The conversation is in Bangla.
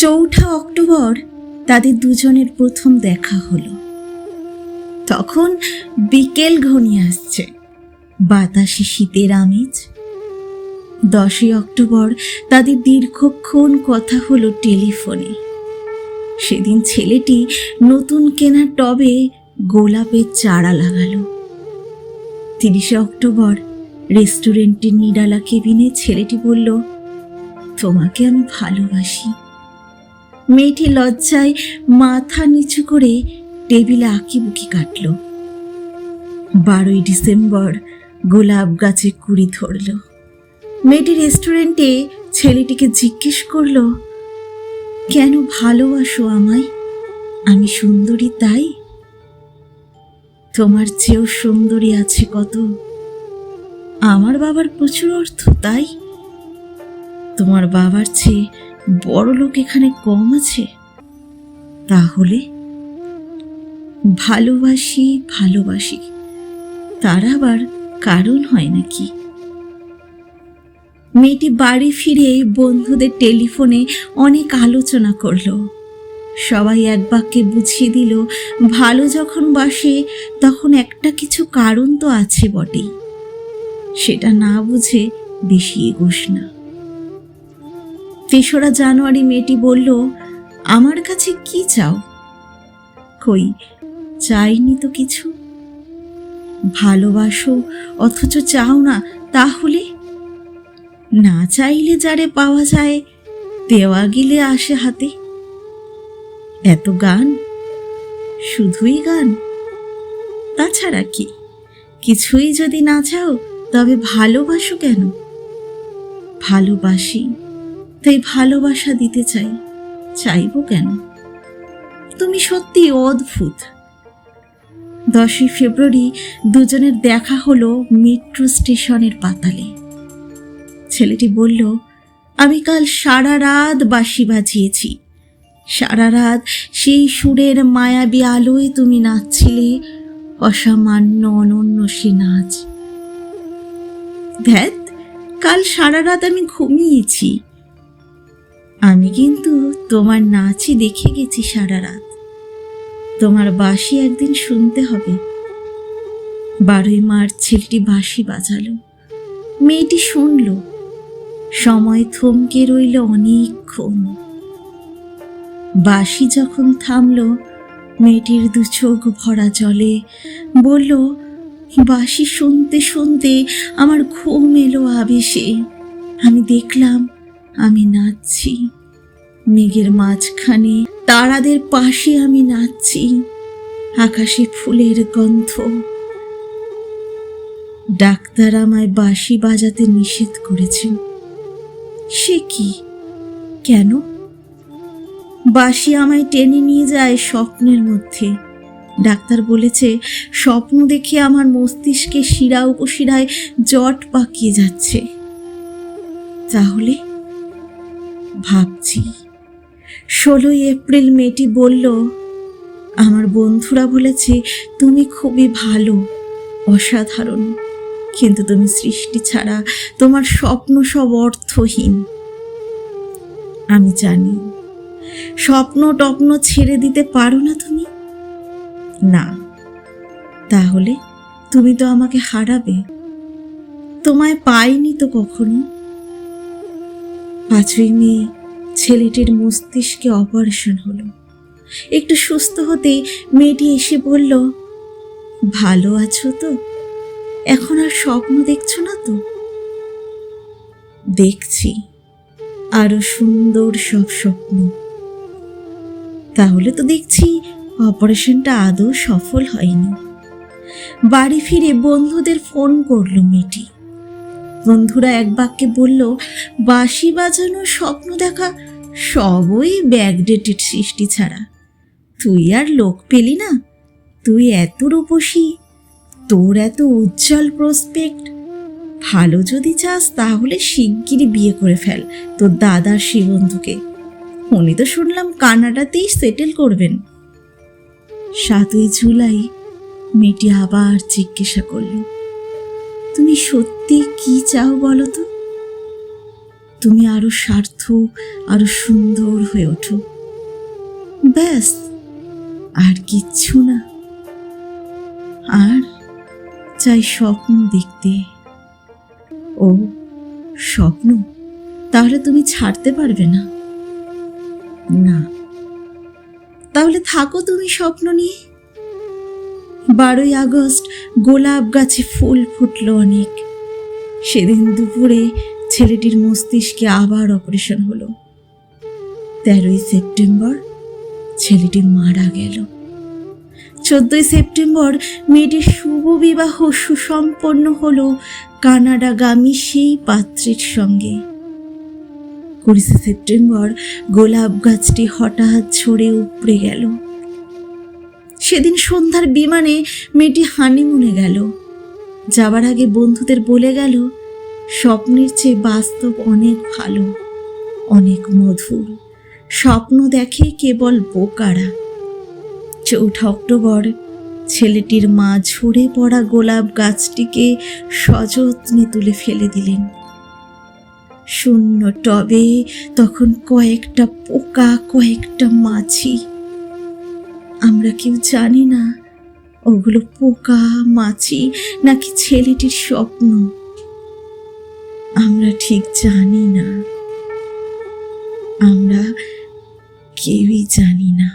4 অক্টোবর তাদের দুজনের প্রথম দেখা হলো। তখন বিকেল ঘনিয়ে আসছে, বাতাসে শীতের আমেজ। 10 অক্টোবর তাদের দীর্ঘক্ষণ কথা হলো টেলিফোনে। সেদিন ছেলেটি নতুন কেনা টবে গোলাপের চারা লাগালো। 30 অক্টোবর রেস্টুরেন্টের নিরালা কেবিনে ছেলেটি বলল, তোমাকে আমি ভালোবাসি। মেয়েটি লজ্জায় মাথা নিচু করে টেবিলে আঁকিবুকি কাটল। 12 ডিসেম্বর গোলাপ গাছে কুড়ি ধরল। মেয়েটি রেস্টুরেন্টে ছেলেটিকে জিজ্ঞেস করল, কেন ভালোবাসো আমায়? আমি সুন্দরী তাই? তোমার চেয়েও সুন্দরী আছে কত। আমার বাবার প্রচুর অর্থ তাই? তোমার বাবার চেয়ে বড় লোক এখানে কম আছে? তাহলে ভালোবাসি ভালোবাসি, তার আবার কারণ হয় নাকি? মেয়েটি বাড়ি ফিরে বন্ধুদের টেলিফোনে অনেক আলোচনা করলো। সবাই এক বাক্যে বুঝিয়ে দিল, ভালো যখন বাসে তখন একটা কিছু কারণ তো আছে বটেই। সেটা না বুঝে বেশি এগোস না। 3 জানুয়ারি মেয়েটি বলল, আমার কাছে কি চাও? কই, চাইনি তো কিছু। ভালোবাসো অথচ চাও না, তাহলে? না চাইলে যারে পাওয়া যায়, দেওয়া গেলে আসে হাতে। এত গান, শুধুই গান, তাছাড়া কি? কিছুই যদি না চাও তবে ভালোবাসো কেন? ভালোবাসি, তাই ভালোবাসা দিতে চাই, চাইবো কেন? তুমি সত্যি অদ্ভুত। 10 ফেব্রুয়ারি দুজনের দেখা হলো মেট্রো স্টেশনের পাতালে। ছেলেটি বলল, আমি কাল সারা রাত বাঁশি বাজিয়েছি। সারা রাত সেই সুরের মায়াবী আলোয় তুমি নাচছিলে, অসামান্য অনন্য সে নাচ। ধ্যাত, কাল সারা রাত আমি ঘুমিয়েছি। আমি কিন্তু তোমার নাচই দেখে গেছি সারা রাত। তোমার বাঁশি একদিন শুনতে হবে। 12 মার্চ ছেলেটি বাঁশি বাজালো। মেয়েটি শুনল। সময় থমকে রইল অনেকক্ষণ। বাঁশি যখন থামল, মেয়েটির 2 চোখ ভরা জলে। বলল, বাঁশি শুনতে শুনতে আমার ঘুম এলো আবেশে। আমি দেখলাম আমি নাচছি, মেঘের মাঝখানে তারাদের পাশে আমি নাচছি, আকাশে ফুলের গন্ধ। ডাক্তার আমায় বাঁশি বাজাতে নিষেধ করেছেন। সে কি? কেন? বাঁশি আমায় টেনে নিয়ে যায় স্বপ্নের মধ্যে। ডাক্তার বলেছে, স্বপ্ন দেখে আমার মস্তিষ্কে শিরা উপশিরায় জট পাকিয়ে যাচ্ছে। তাহলে ভাবছি। 16 এপ্রিল মেয়েটি বলল, আমার বন্ধুরা বলেছে তুমি খুবই ভালো, অসাধারণ, কিন্তু তুমি সৃষ্টি ছাড়া তোমার স্বপ্ন সব অর্থহীন। আমি জানি স্বপ্ন টপ্ন ছেড়ে দিতে পারো না তুমি। না, তাহলে তুমি তো আমাকে হারাবে। তোমায় পাইনি তো কখনো। 5 মে ছেলেটির মস্তিষ্কে অপারেশন হলো। একটু সুস্থ হতেই মেয়েটি এসে বলল, ভালো আছো তো? এখন আর স্বপ্ন দেখছো না তো? দেখছি আরো সুন্দর সব স্বপ্ন। তাহলে তো দেখছি অপারেশনটা আদৌ সফল হয়নি। বাড়ি ফিরে বন্ধুদের ফোন করলো মেয়েটি। বন্ধুরা এক বাক্যে বলল, বাঁশি বাজানো, স্বপ্ন দেখা সবই ব্যাকডেটেড সৃষ্টি ছাড়া। তুই আর লোক পেলি না। তুই এত রূপসী, তোর এত উজ্জ্বল প্রসপেক্ট। ভালো যদি চাস তাহলে শিগগিরই বিয়ে করে ফেল তোর দাদার সেই বন্ধুকে। উনি তো শুনলাম কানাডাতেই সেটেল করবেন। 7 জুলাই মেয়েটি আবার জিজ্ঞাসা করল, তুমি সত্যি কি চাও বলো তো? তুমি আরো সার্থক, আরো সুন্দর হয়ে ওঠো। ব্যাস, আর কিচ্ছু না। আর চাই স্বপ্ন দেখতে। ও স্বপ্ন, তাহলে তুমি ছাড়তে পারবে না? না, তাহলে থাকো তুমি স্বপ্ন নিয়ে। 12ই আগস্ট গোলাপ গাছে ফুল ফুটলো অনেক। সেদিন দুপুরে ছেলেটির মস্তিষ্কে আবার অপারেশন হলো। 13ই সেপ্টেম্বর ছেলেটি মারা গেল। 14ই সেপ্টেম্বর মেয়েটির শুভ বিবাহ সুসম্পন্ন হলো কানাডাগামী সেই পাত্রীর সঙ্গে। 20 সেপ্টেম্বর গোলাপ গাছটি হঠাৎ ঝরে উপড়ে গেল। সেদিন সন্ধ্যার বিমানে মেয়েটি হানিমুনে গেল। যাবার আগে বন্ধুদের বলে গেল, স্বপ্নের চেয়ে বাস্তব অনেক ভালো, অনেক মধুর। স্বপ্ন দেখে কেবল বোকারা। 4 অক্টোবর ছেলেটির মা ঝরে পড়া গোলাপ গাছটিকে সযত্নে তুলে ফেলে দিলেন। শূন্য টবে তখন কয়েকটা পোকা, কয়েকটা মাছি। আমরা কেউ জানি না ওগুলো পোকা, মাছি নাকি ছেলেটির স্বপ্ন। আমরা ঠিক জানি না, আমরা কেউই জানি না।